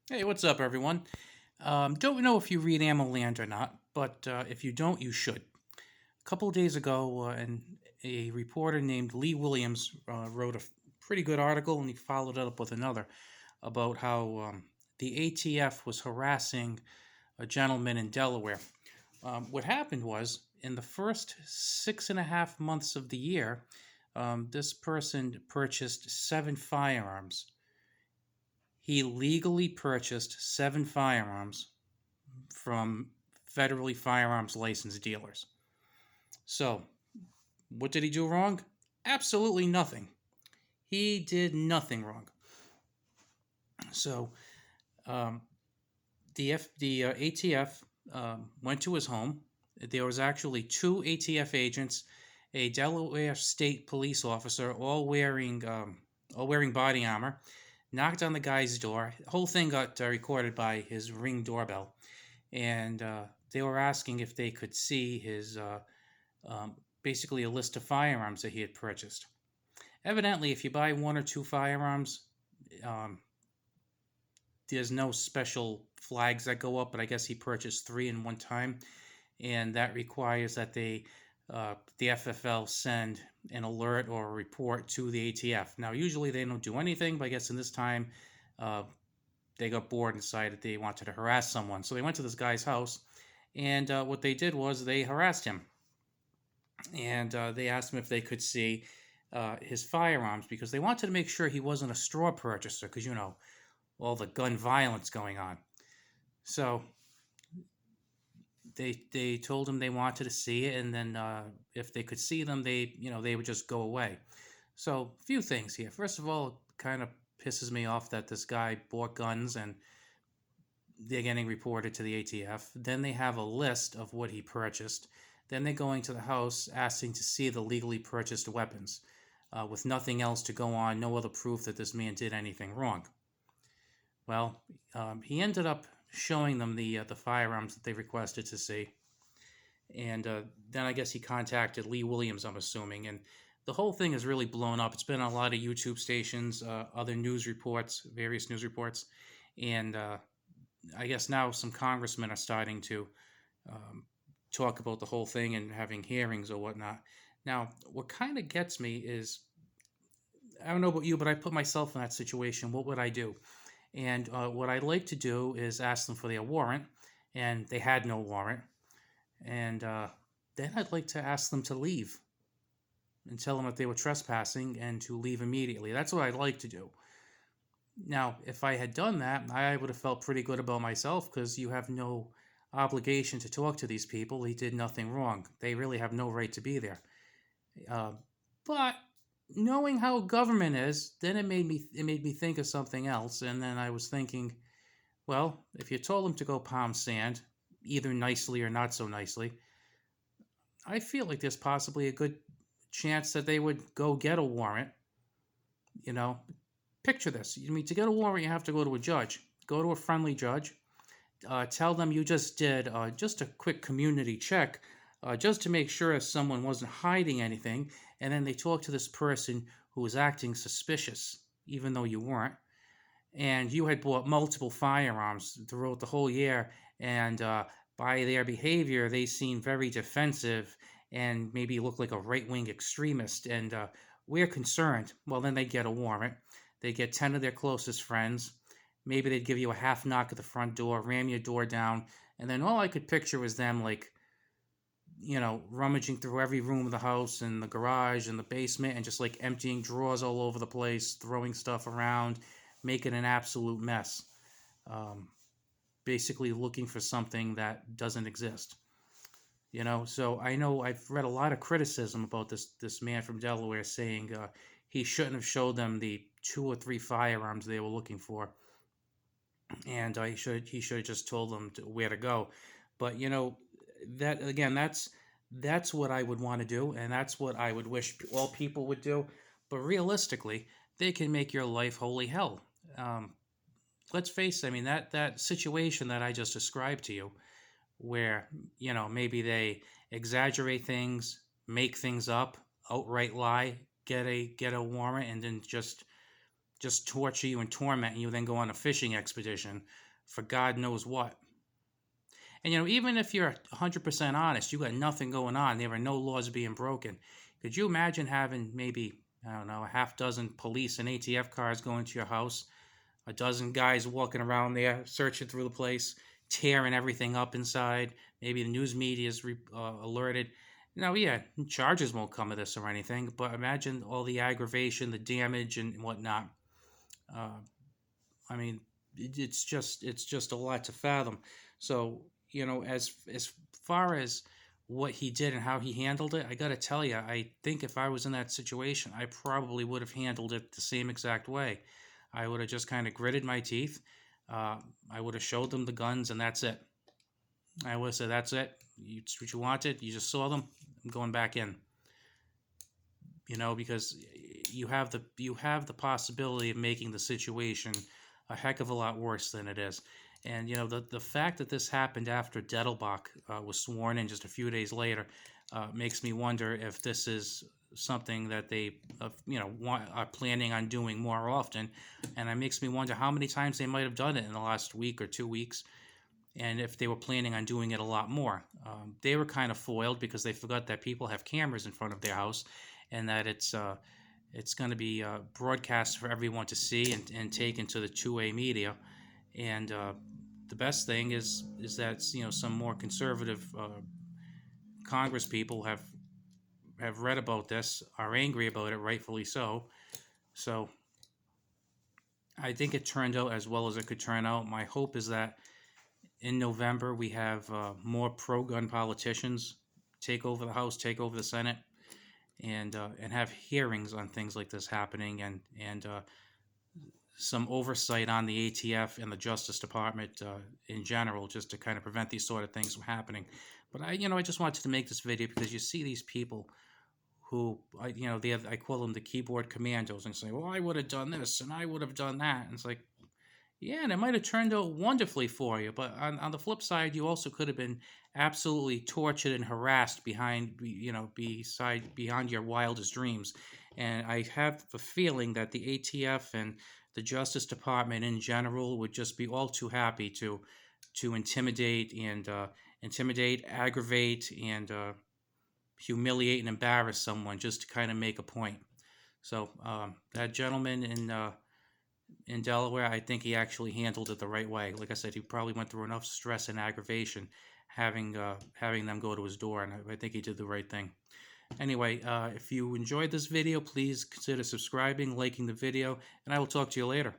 Hey, what's up, everyone? Don't know if you read Ammoland or not, but if you don't, you should. A couple of days ago, a reporter named Lee Williams wrote a pretty good article, and he followed it up with another about how the ATF was harassing a gentleman in Delaware. What happened was, in the first 6.5 months of the year, this person purchased 7 firearms. He legally purchased 7 firearms from federally firearms licensed dealers. So, what did he do wrong? Absolutely nothing. He did nothing wrong. So, um, the ATF went to his home. There was actually two ATF agents, a Delaware State police officer, all wearing body armor. Knocked on the guy's door. The whole thing got recorded by his Ring doorbell, and they were asking if they could see his basically a list of firearms that he had purchased. Evidently, if you buy one or two firearms, um, there's no special flags that go up, but I guess he purchased three in one time, and that requires that the FFL send an alert or a report to the ATF. Now, usually they don't do anything, but I guess in this time, uh, they got bored and decided they wanted to harass someone. So they went to this guy's house, and what they did was they harassed him, and they asked him if they could see his firearms because they wanted to make sure he wasn't a straw purchaser because all the gun violence going on. So they told him they wanted to see it, and then if they could see them, they would just go away. So a few things here. First of all, it kind of pisses me off that this guy bought guns and they're getting reported to the ATF. Then they have a list of what he purchased. Then they're going to the house asking to see the legally purchased weapons, with nothing else to go on, no other proof that this man did anything wrong. Well, he ended up showing them the firearms that they requested to see, and then I guess he contacted Lee Williams, I'm assuming, and the whole thing is really blown up. It's been on a lot of YouTube stations, other news reports, various news reports, and I guess now some congressmen are starting to um, talk about the whole thing and having hearings or whatnot. Now, what kind of gets me is I don't know about you, but I put myself in that situation. What would I do? And what I'd like to do is ask them for their warrant, and they had no warrant. And then I'd like to ask them to leave and tell them that they were trespassing and to leave immediately. That's what I'd like to do. Now, if I had done that, I would have felt pretty good about myself because you have no obligation to talk to these people. They did nothing wrong. They really have no right to be there. Uh, but knowing how government is, then it made me think of something else. And then I was thinking, well, if you told them to go pound sand, either nicely or not so nicely, I feel like there's possibly a good chance that they would go get a warrant. You know, picture this. I mean, to get a warrant, you have to go to a judge. Go to a friendly judge. Tell them you just did just a quick community check, just to make sure someone wasn't hiding anything. And then they talk to this person who was acting suspicious, even though you weren't. And you had bought multiple firearms throughout the whole year. And by their behavior, they seemed very defensive and maybe looked like a right wing extremist. And we're concerned. Well, then they get a warrant. They get 10 of their closest friends. Maybe they'd give you a half knock at the front door, ram your door down, and then all I could picture was them like, rummaging through every room of the house and the garage and the basement and just like emptying drawers all over the place, throwing stuff around, making an absolute mess. Um, Basically looking for something that doesn't exist. So I know I've read a lot of criticism about this man from Delaware saying he shouldn't have showed them the two or three firearms they were looking for, and he should have just told them where to go. But that again, that's what I would want to do, and that's what I would wish all people would do. But realistically, they can make your life holy hell. Um, let's face it. I mean that situation that I just described to you, where maybe they exaggerate things, make things up, outright lie, get a warrant, and then just torture you and torment you, then go on a fishing expedition for God knows what. And even if you're 100% honest, you got nothing going on. There are no laws being broken. Could you imagine having maybe, I don't know, a half dozen police and ATF cars going to your house, a dozen guys walking around there searching through the place, tearing everything up inside? Maybe the news media is alerted. Yeah, charges won't come of this or anything, but imagine all the aggravation, the damage, and whatnot. Uh, I mean, it's just a lot to fathom. So as far as what he did and how he handled it, I got to tell you, I think if I was in that situation, I probably would have handled it the same exact way. I would have just kind of gritted my teeth. I would have showed them the guns, and that's it. I would have said, "That's it. It's what you wanted. You just saw them. I'm going back in." Because you have the possibility of making the situation a heck of a lot worse than it is. And the fact that this happened after Dettelbach was sworn in just a few days later makes me wonder if this is something that they are planning on doing more often. And it makes me wonder how many times they might have done it in the last week or 2 weeks, and if they were planning on doing it a lot more. They were kind of foiled because they forgot that people have cameras in front of their house, and that it's going to be broadcast for everyone to see and taken to the two-way media. And the best thing is that some more conservative Congress people have read about this, are angry about it, rightfully so. So I think it turned out as well as it could turn out. My hope is that in November we have more pro-gun politicians take over the House, take over the Senate, and have hearings on things like this happening, and some oversight on the ATF and the Justice Department in general, just to kind of prevent these sort of things from happening. But I just wanted to make this video because you see these people who I call them the keyboard commandos, and say, "Well, I would have done this and I would have done that," and it's like, yeah, and it might have turned out wonderfully for you, but on the flip side, you also could have been absolutely tortured and harassed beyond your wildest dreams. And I have the feeling that the ATF and the Justice Department in general would just be all too happy to intimidate, aggravate, and humiliate and embarrass someone just to kind of make a point. So that gentleman in Delaware, I think he actually handled it the right way. Like I said, he probably went through enough stress and aggravation having them go to his door, and I think he did the right thing. Anyway, if you enjoyed this video, please consider subscribing, liking the video, and I will talk to you later.